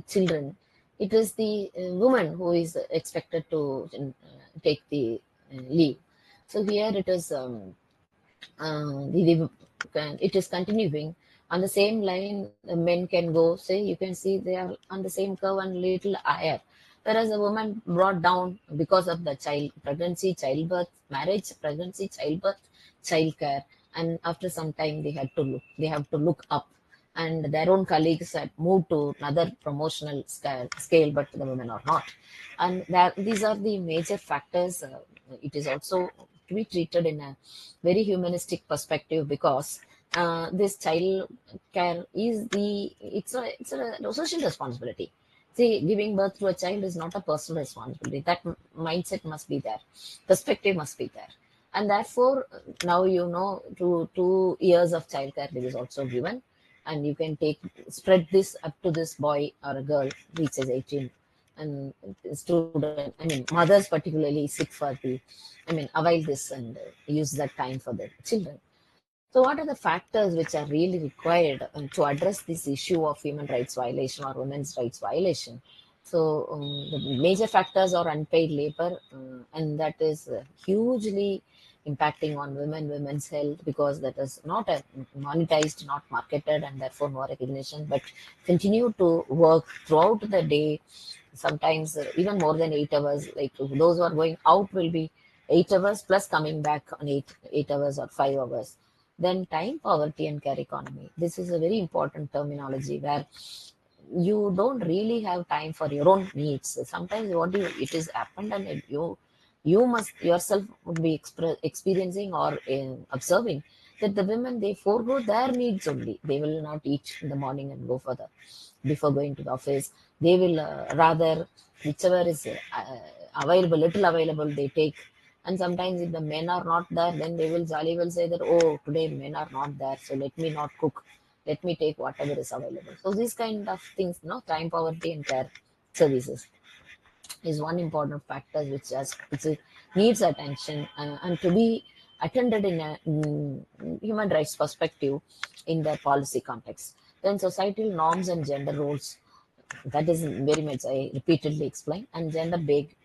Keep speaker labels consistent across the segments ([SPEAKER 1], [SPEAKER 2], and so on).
[SPEAKER 1] children, it is the woman who is expected to take the leave. So here it is it is continuing on the same line. Men can go, say, you can see they are on the same curve and little higher, whereas a woman brought down because of the pregnancy, childbirth, marriage, pregnancy, childbirth, childcare, and after some time they have to look up, and their own colleagues had moved to another promotional scale, but the women are not. And these are the major factors. It is also to be treated in a very humanistic perspective, because this child care is it's a social responsibility. See, giving birth to a child is not a personal responsibility. That mindset must be there, perspective must be there, and therefore now 2 years of childcare leave is also given, and you can spread this up to this boy or a girl reaches 18, and mothers particularly seek for avail this and use that time for their children. So what are the factors which are really required to address this issue of human rights violation or women's rights violation? So the major factors are unpaid labor, and that is hugely impacting on women's health, because that is not monetized, not marketed, and therefore no recognition, but continue to work throughout the day, sometimes even more than 8 hours. Like those who are going out will be 8 hours plus coming back on 8 hours or 5 hours. Then time poverty and care economy. This is a very important terminology, where you don't really have time for your own needs. Sometimes it is happened, and you must yourself would be experiencing or observing that the women, they forego their needs only. They will not eat in the morning and go for before going to the office. They will rather whichever is little available, they take. And sometimes if the men are not there, then they will say that, oh, today men are not there, so let me not cook, let me take whatever is available. So these kind of things, time poverty and care services is one important factor which needs attention, and to be attended in a human rights perspective in the policy context. Then societal norms and gender roles, that is very much I repeatedly explain. And gender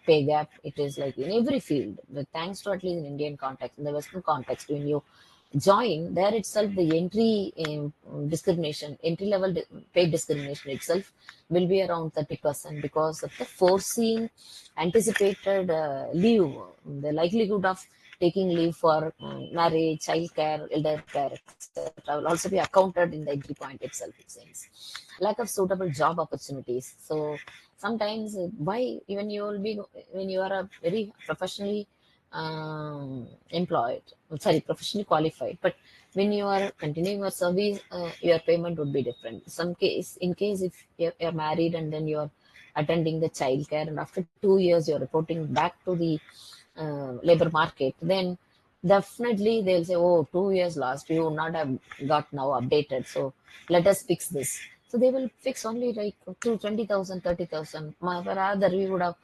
[SPEAKER 1] pay gap, it is like in every field, but thanks to, at least in Indian context, in the Western context, when you join there itself, the entry level pay discrimination itself will be around 30%, because of the foreseen anticipated leave, the likelihood of taking leave for marriage, child care, elder care, etc., will also be accounted in the entry point itself, it seems. Lack of suitable job opportunities. So sometimes why, even when you are a very professionally professionally qualified, but when you are continuing your service, your payment would be different. In case if you're married and then you're attending the child care, and after 2 years you're reporting back to the labor market, then definitely they'll say, oh, 2 years last, you would not have got now updated, so let us fix this. So they will fix only like to 20,000, 30,000. Rather, you would have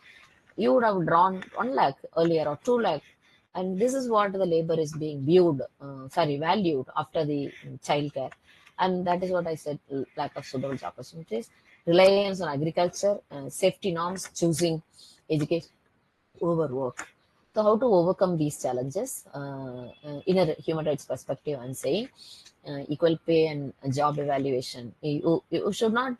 [SPEAKER 1] drawn 1 lakh earlier or 2 lakh. And this is what the labor is being valued after the childcare. And that is what I said, lack of suitable opportunities, reliance on agriculture, safety norms, choosing education over work. So how to overcome these challenges in a human rights perspective? I'm saying equal pay and job evaluation. You should not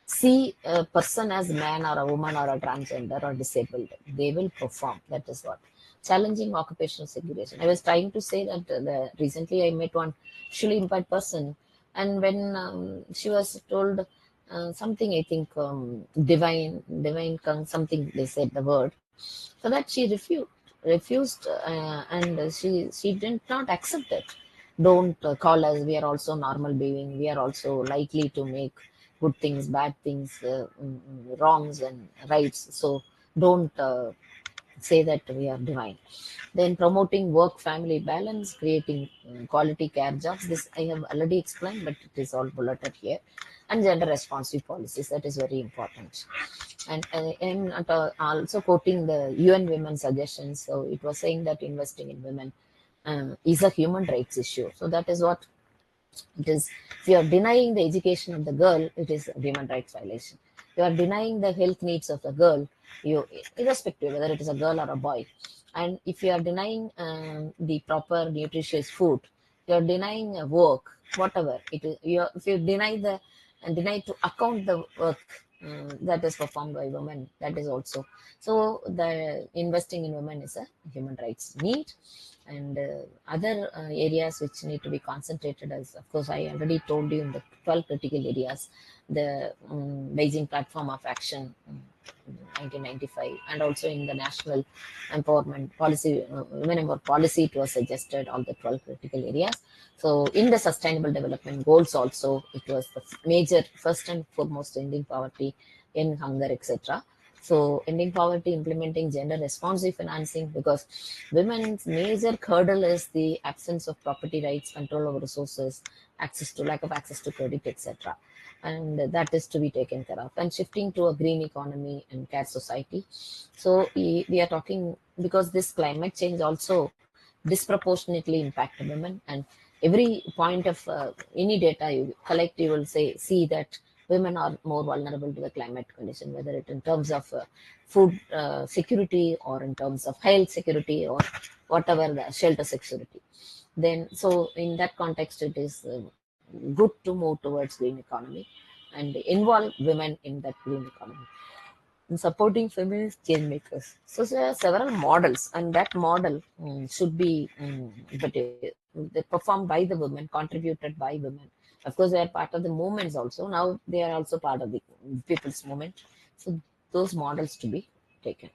[SPEAKER 1] see a person as a man or a woman or a transgender or disabled. They will perform. That is what. Challenging occupational segregation. I was trying to say that recently I met one visually impaired person, and when she was told something, I think divine something, they said the word, so that she refused, and she did not accept it. Don't call us, we are also normal being, we are also likely to make good things, bad things, wrongs and rights. So don't say that we are divine. Then promoting work-family balance, creating quality care jobs. This I have already explained, but it is all bulleted here. And gender responsive policies, that is very important. And also quoting the UN Women suggestions. So it was saying that investing in women is a human rights issue. So that is what it is. If you are denying the education of the girl, it is a human rights violation. You are denying the health needs of the girl, you, irrespective whether it is a girl or a boy. And if you are denying the proper nutritious food, you are denying work, whatever it is. If you deny the and deny to account the work that is performed by women, that is also. So the investing in women is a human rights need. And other areas which need to be concentrated, as of course I already told you, in the 12 critical areas, the Beijing Platform of Action 1995, and also in the national empowerment policy, women empowerment policy, it was suggested all the 12 critical areas. So in the sustainable development goals also, it was the major, first and foremost, ending poverty, end hunger, etc. So ending poverty, implementing gender responsive financing, because women's major hurdle is the absence of property rights, control over resources, lack of access to credit, etc. And that is to be taken care of. And shifting to a green economy and care society. So we are talking, because this climate change also disproportionately impact women, and every point of any data you collect, you will see that women are more vulnerable to the climate condition, whether it in terms of food security, or in terms of health security, or whatever, the shelter security. Then, so in that context, it is good to move towards green economy and involve women in that green economy, in supporting feminist change makers. So there are several models, and that model should be but they performed by the women, contributed by women. Of course, they are part of the movements also. Now they are also part of the people's movement. So those models to be taken.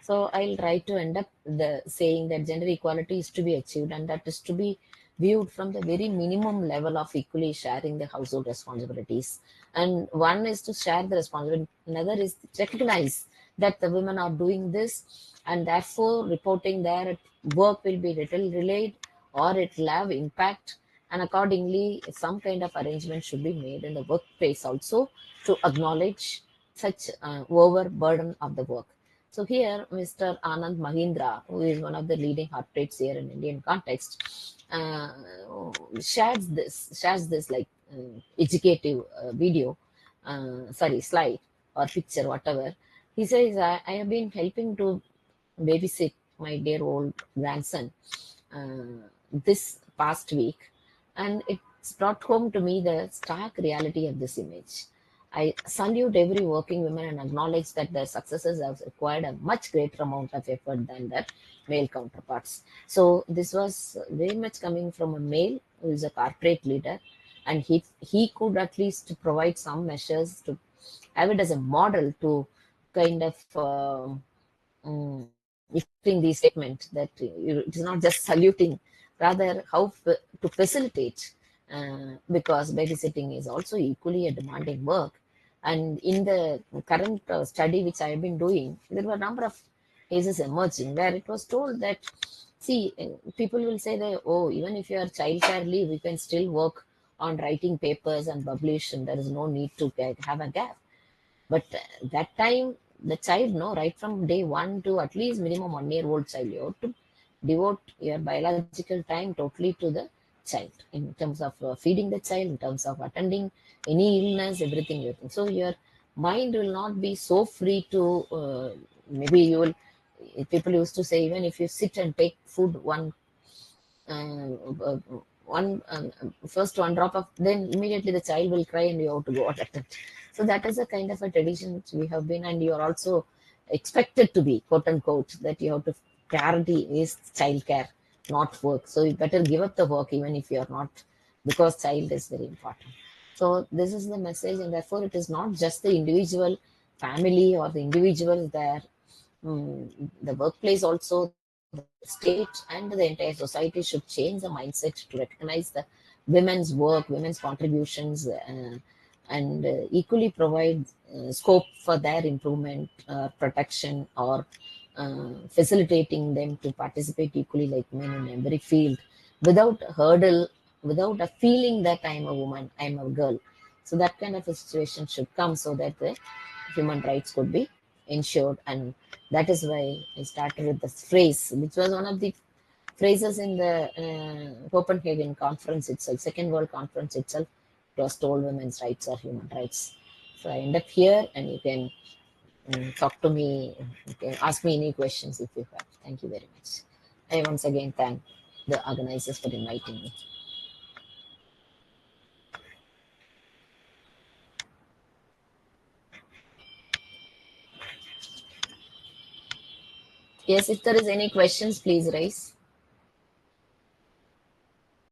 [SPEAKER 1] So I'll try to end up the saying that gender equality is to be achieved, and that is to be viewed from the very minimum level of equally sharing the household responsibilities. And one is to share the responsibility, another is to recognize that the women are doing this, and therefore reporting their work will be little relayed, or it will have impact. And accordingly, some kind of arrangement should be made in the workplace also, to acknowledge such overburden of the work. So here, Mr. Anand Mahindra, who is one of the leading heartbeats here in Indian context, shares this like educative video, slide or picture, whatever. He says, I have been helping to babysit my dear old grandson this past week, and it's brought home to me the stark reality of this image. I salute every working woman and acknowledge that their successes have required a much greater amount of effort than their male counterparts. So this was very much coming from a male who is a corporate leader, and he could at least provide some measures to have it as a model to kind of effecting the statement that it is not just saluting, rather how to facilitate, because babysitting is also equally a demanding work. And in the current study which I have been doing, there were a number of cases emerging where it was told that, see, people will say that, oh, even if you are childcare leave, you can still work on writing papers and publish, and there is no need to have a gap. But that time, the child, no, right from day one to at least minimum 1 year old child, you have to devote your biological time totally to the child, in terms of feeding the child, in terms of attending any illness, everything. So your mind will not be so free to, maybe you will, people used to say, even if you sit and take food, uh, uh, one first one drop of, then immediately the child will cry and you have to go out at it. So that is a kind of a tradition which we have been, and you are also expected to be, quote unquote, that you have to, priority is childcare, not work. So you better give up the work even if you are not, because child is very important. So this is the message, and therefore it is not just the individual family or the individual there. The workplace also, the state and the entire society should change the mindset to recognize the women's work, women's contributions, and equally provide scope for their improvement, protection, or facilitating them to participate equally like men in every field, without a hurdle, without a feeling that I'm a woman, I'm a girl. So that kind of a situation should come, so that the human rights could be ensured. And that is why I started with this phrase, which was one of the phrases in the Copenhagen conference itself, Second World Conference itself. It was told women's rights are human rights. So I end up here, and you can talk to me. You can ask me any questions if you have. Thank you very much. I once again thank the organizers for inviting me. Yes, if there is any questions, please raise.